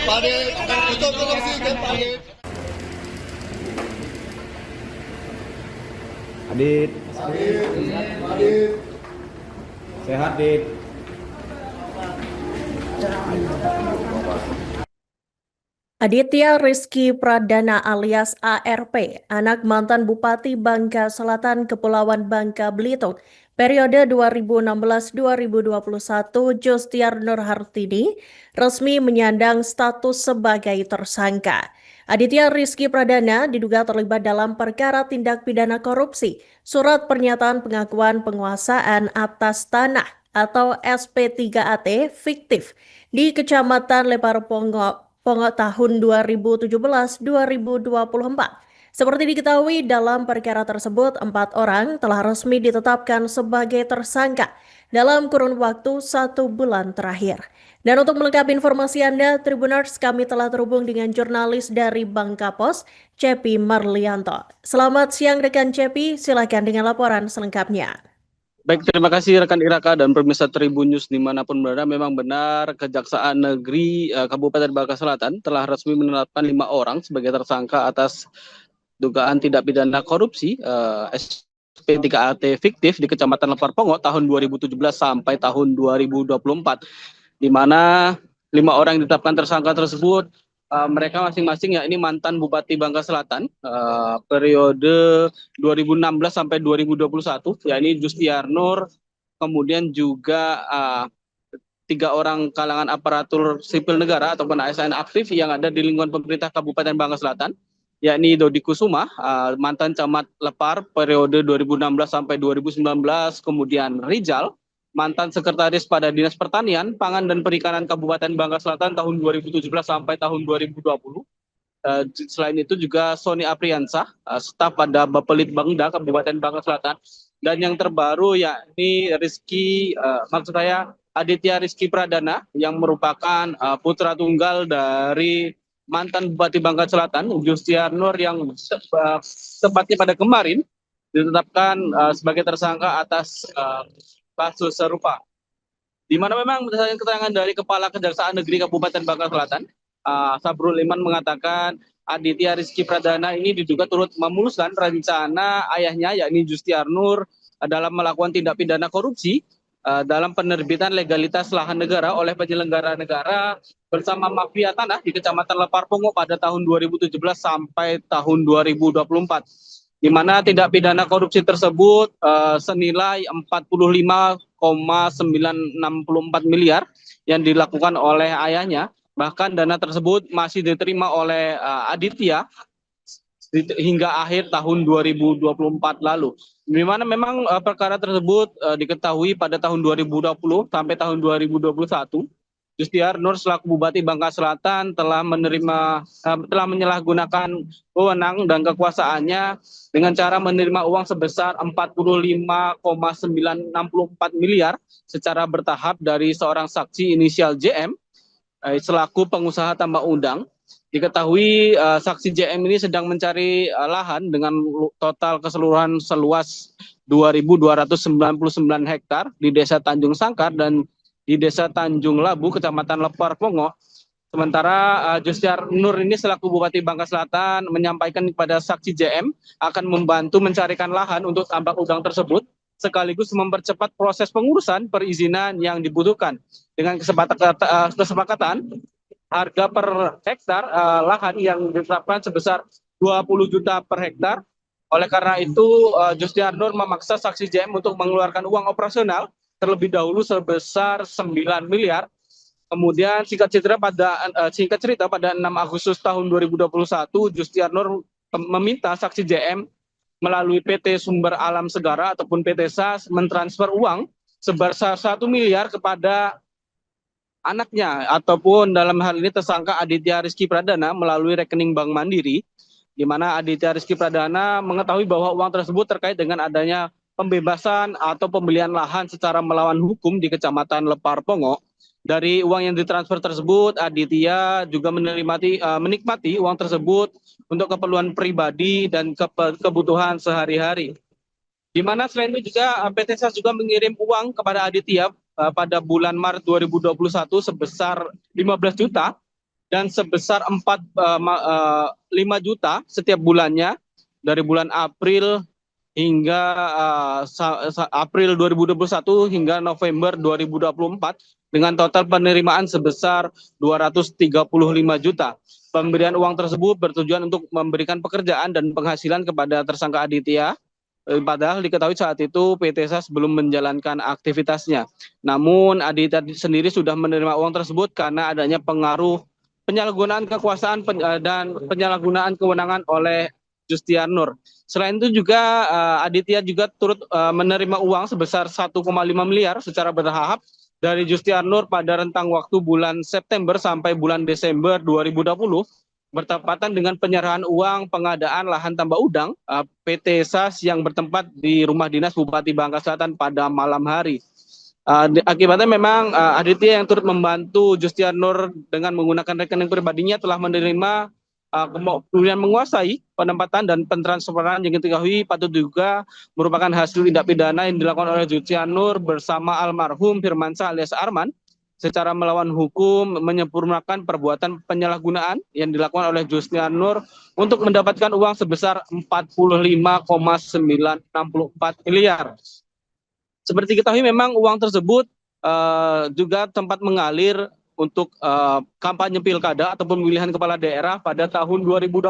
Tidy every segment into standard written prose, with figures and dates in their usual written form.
Adit, sehat Dit. Aditya Rizky Pradana alias ARP, anak mantan Bupati Bangka Selatan Kepulauan Bangka Belitung, periode 2016-2021, Justiar Nurhartini resmi menyandang status sebagai tersangka. Aditya Rizky Pradana diduga terlibat dalam perkara tindak pidana korupsi, surat pernyataan pengakuan penguasaan atas tanah atau SP3AT fiktif di Kecamatan Leparpongo tahun 2017-2024. Seperti diketahui dalam perkara tersebut, 4 orang telah resmi ditetapkan sebagai tersangka dalam kurun waktu 1 bulan terakhir. Dan untuk melengkapi informasi Anda, Tribuners, kami telah terhubung dengan jurnalis dari Bangka Pos, Cepi Marlianto. Selamat siang rekan Cepi, silakan dengan laporan selengkapnya. Baik, terima kasih rekan Iraka dan pemirsa Tribun News dimanapun berada. Memang benar Kejaksaan Negeri Kabupaten Bangka Selatan telah resmi menetapkan 5 orang sebagai tersangka atas dugaan tindak pidana korupsi SP3AT fiktif di Kecamatan Leparpongo tahun 2017 sampai tahun 2024, di mana 5 orang yang ditetapkan tersangka tersebut mereka masing-masing ya ini mantan Bupati Bangka Selatan periode 2016 sampai 2021, yakni Justiar Nur, kemudian juga 3 orang kalangan aparatur sipil negara ataupun ASN aktif yang ada di lingkungan pemerintah Kabupaten Bangka Selatan, yakni Dodi Kusuma, mantan camat Lepar periode 2016 sampai 2019, kemudian Rizal, mantan sekretaris pada Dinas Pertanian, Pangan dan Perikanan Kabupaten Bangka Selatan tahun 2017 sampai tahun 2020. Selain itu juga Sony Apriansah, staf pada Bapelitbangda Kabupaten Bangka Selatan. Dan yang terbaru yakni Aditya Rizky Pradana yang merupakan putra tunggal dari mantan Bupati Bangka Selatan, Justiar Nur, yang tepatnya pada kemarin ditetapkan sebagai tersangka atas kasus serupa. Di mana memang berdasarkan keterangan dari Kepala Kejaksaan Negeri Kabupaten Bangka Selatan, Sabrul Iman, mengatakan Aditya Rizky Pradana ini diduga turut memuluskan rencana ayahnya yakni Justiar Nur dalam melakukan tindak pidana korupsi dalam penerbitan legalitas lahan negara oleh penyelenggara negara bersama mafia tanah di Kecamatan Leparpongo pada tahun 2017 sampai tahun 2024. Di mana tindak pidana korupsi tersebut senilai 45,964 miliar yang dilakukan oleh ayahnya. Bahkan dana tersebut masih diterima oleh Aditya hingga akhir tahun 2024 lalu. Di mana memang perkara tersebut diketahui pada tahun 2020 sampai tahun 2021. Justiar Nur selaku Bupati Bangka Selatan telah menyalahgunakan wewenang dan kekuasaannya dengan cara menerima uang sebesar 45,964 miliar secara bertahap dari seorang saksi inisial JM selaku pengusaha tambak udang. Diketahui saksi JM ini sedang mencari lahan dengan total keseluruhan seluas 2.299 hektar di Desa Tanjung Sangkar dan di Desa Tanjung Labu, Kecamatan Leparpongo. Sementara Justiar Nur ini selaku Bupati Bangka Selatan menyampaikan kepada saksi JM akan membantu mencarikan lahan untuk tambak udang tersebut, sekaligus mempercepat proses pengurusan perizinan yang dibutuhkan. Dengan kesepakatan harga per hektar lahan yang ditetapkan sebesar 20 juta per hektar. Oleh karena itu Justiar Nur memaksa saksi JM untuk mengeluarkan uang operasional terlebih dahulu sebesar 9 miliar. Kemudian singkat cerita pada 6 Agustus tahun 2021, Justiar Nur meminta saksi JM melalui PT Sumber Alam Segara ataupun PT SAS mentransfer uang sebesar 1 miliar kepada anaknya ataupun dalam hal ini tersangka Aditya Rizky Pradana melalui rekening Bank Mandiri, di mana Aditya Rizky Pradana mengetahui bahwa uang tersebut terkait dengan adanya pembebasan atau pembelian lahan secara melawan hukum di Kecamatan Leparpongo. Dari uang yang ditransfer tersebut, Aditya juga menikmati uang tersebut untuk keperluan pribadi dan kebutuhan sehari-hari. Di mana selain itu juga PT SAS juga mengirim uang kepada Aditya pada bulan Maret 2021 sebesar 15 juta dan sebesar 5 juta setiap bulannya dari bulan April hingga April 2021 hingga November 2024 dengan total penerimaan sebesar 235 juta. Pemberian uang tersebut bertujuan untuk memberikan pekerjaan dan penghasilan kepada tersangka Aditya. Padahal diketahui saat itu PT SAS belum menjalankan aktivitasnya. Namun Aditya sendiri sudah menerima uang tersebut karena adanya pengaruh penyalahgunaan kekuasaan dan penyalahgunaan kewenangan oleh Justiar Nur. Selain itu juga Aditya juga turut menerima uang sebesar 1,5 miliar secara bertahap dari Justiar Nur pada rentang waktu bulan September sampai bulan Desember 2020 bertepatan dengan penyerahan uang pengadaan lahan tambak udang PT SAS yang bertempat di rumah dinas Bupati Bangka Selatan pada malam hari. Akibatnya memang Aditya yang turut membantu Justiar Nur dengan menggunakan rekening pribadinya telah menerima kemudian menguasai penempatan dan pentransferan yang diketahui patut juga merupakan hasil tindak pidana yang dilakukan oleh Justiar Nur bersama almarhum Firmansyah alias Arman secara melawan hukum menyempurnakan perbuatan penyalahgunaan yang dilakukan oleh Justiar Nur untuk mendapatkan uang sebesar 45,964 miliar. Seperti kita ketahui memang uang tersebut juga tempat mengalir untuk kampanye pilkada ataupun pemilihan kepala daerah pada tahun 2020.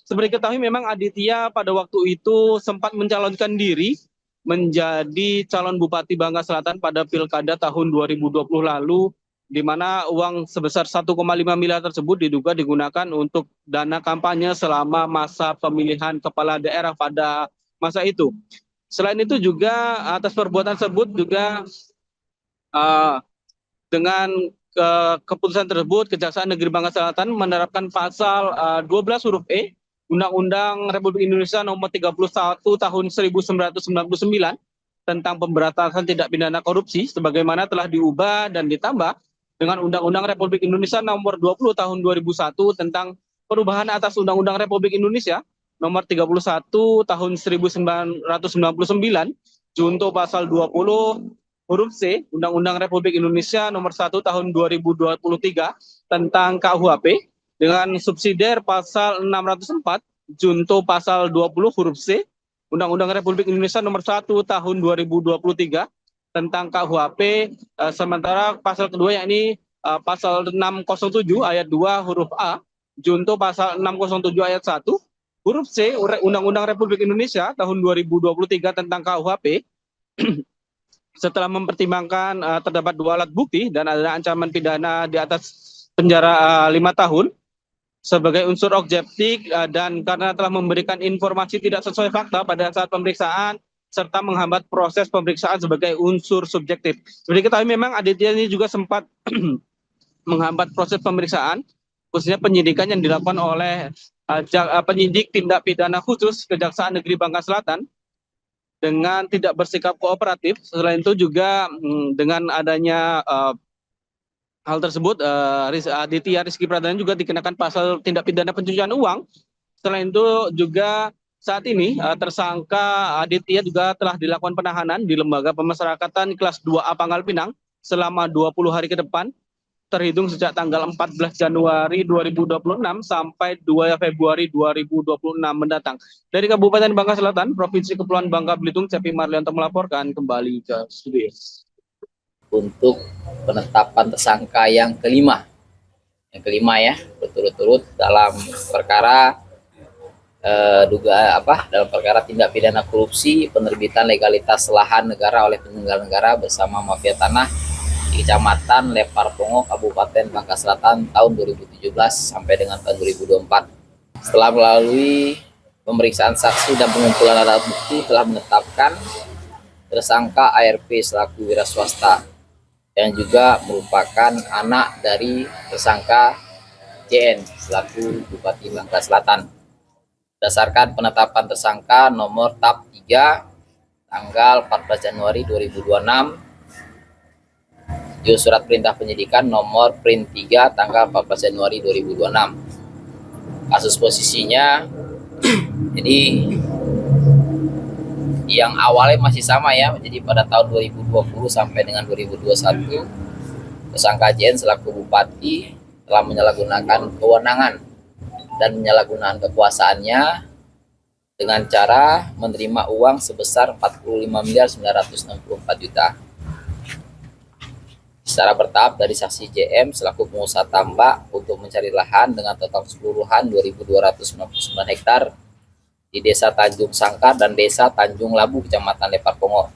Seperti ketahui memang Aditya pada waktu itu sempat mencalonkan diri menjadi calon Bupati Bangka Selatan pada pilkada tahun 2020 lalu, di mana uang sebesar 1,5 miliar tersebut diduga digunakan untuk dana kampanye selama masa pemilihan kepala daerah pada masa itu. Selain itu juga atas perbuatan tersebut juga dengan keputusan tersebut, Kejaksaan Negeri Bangka Selatan menerapkan pasal 12 huruf E Undang-Undang Republik Indonesia nomor 31 tahun 1999 tentang pemberantasan tindak pidana korupsi sebagaimana telah diubah dan ditambah dengan Undang-Undang Republik Indonesia nomor 20 tahun 2001 tentang perubahan atas Undang-Undang Republik Indonesia nomor 31 tahun 1999 junto pasal 20 huruf C Undang-Undang Republik Indonesia nomor 1 tahun 2023 tentang KUHP dengan subsidiar pasal 604 junto pasal 20 huruf C Undang-Undang Republik Indonesia nomor 1 tahun 2023 tentang KUHP, sementara pasal kedua yakni pasal 607 ayat 2 huruf A junto pasal 607 ayat 1 huruf C Undang-Undang Republik Indonesia tahun 2023 tentang KUHP. Setelah mempertimbangkan terdapat 2 alat bukti dan ada ancaman pidana di atas penjara 5 tahun sebagai unsur objektif dan karena telah memberikan informasi tidak sesuai fakta pada saat pemeriksaan serta menghambat proses pemeriksaan sebagai unsur subjektif. Jadi ketahui memang Aditya ini juga sempat menghambat proses pemeriksaan khususnya penyidikan yang dilakukan oleh penyidik tindak pidana khusus Kejaksaan Negeri Bangka Selatan dengan tidak bersikap kooperatif. Selain itu juga dengan adanya hal tersebut, Aditya Rizky Pradana juga dikenakan pasal tindak pidana pencucian uang. Selain itu juga saat ini tersangka Aditya juga telah dilakukan penahanan di Lembaga Pemasyarakatan kelas 2A Pangkal Pinang selama 20 hari ke depan, terhitung sejak tanggal 14 Januari 2026 sampai 2 Februari 2026 mendatang. Dari Kabupaten Bangka Selatan, Provinsi Kepulauan Bangka Belitung, Cepi Marlianto melaporkan kembali ke studio. Untuk penetapan tersangka yang kelima ya, berturut-turut dalam perkara dalam perkara tindak pidana korupsi penerbitan legalitas lahan negara oleh penyelenggara negara bersama mafia tanah di Kecamatan Lepar Pongo, Kabupaten Bangka Selatan tahun 2017 sampai dengan tahun 2024. Setelah melalui pemeriksaan saksi dan pengumpulan alat bukti telah menetapkan tersangka ARP selaku wira swasta yang juga merupakan anak dari tersangka JN selaku Bupati Bangka Selatan. Berdasarkan penetapan tersangka nomor TAP 3 tanggal 14 Januari 2026, Judul Surat Perintah Penyidikan nomor Print 3 tanggal 14 Januari 2026. Kasus posisinya jadi yang awalnya masih sama ya, jadi pada tahun 2020 sampai dengan 2021 tersangka JN selaku Bupati telah menyalahgunakan kewenangan dan menyalahgunakan kekuasaannya dengan cara menerima uang sebesar 45.964 juta secara bertahap dari saksi JM selaku pengusaha tambak untuk mencari lahan dengan total keseluruhan 2.299 hektar di Desa Tanjung Sangkar dan Desa Tanjung Labu, Kecamatan Lepar Pongo.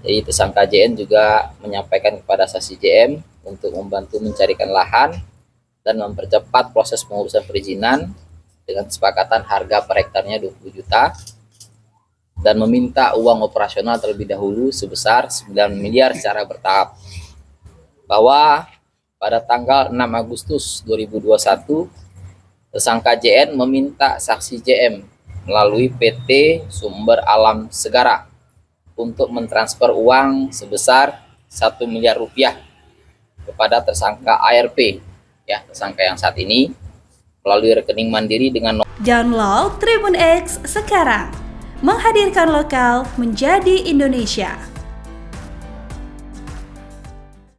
Jadi tersangka JN juga menyampaikan kepada saksi JM untuk membantu mencarikan lahan dan mempercepat proses pengurusan perizinan dengan kesepakatan harga per hektarnya 20 juta dan meminta uang operasional terlebih dahulu sebesar 9 miliar secara bertahap. Bahwa pada tanggal 6 Agustus 2021 tersangka JN meminta saksi JM melalui PT Sumber Alam Segara untuk mentransfer uang sebesar 1 miliar rupiah kepada tersangka ARP, ya, tersangka yang saat ini melalui rekening mandiri dengan Download Tribun X sekarang, menghadirkan lokal menjadi Indonesia.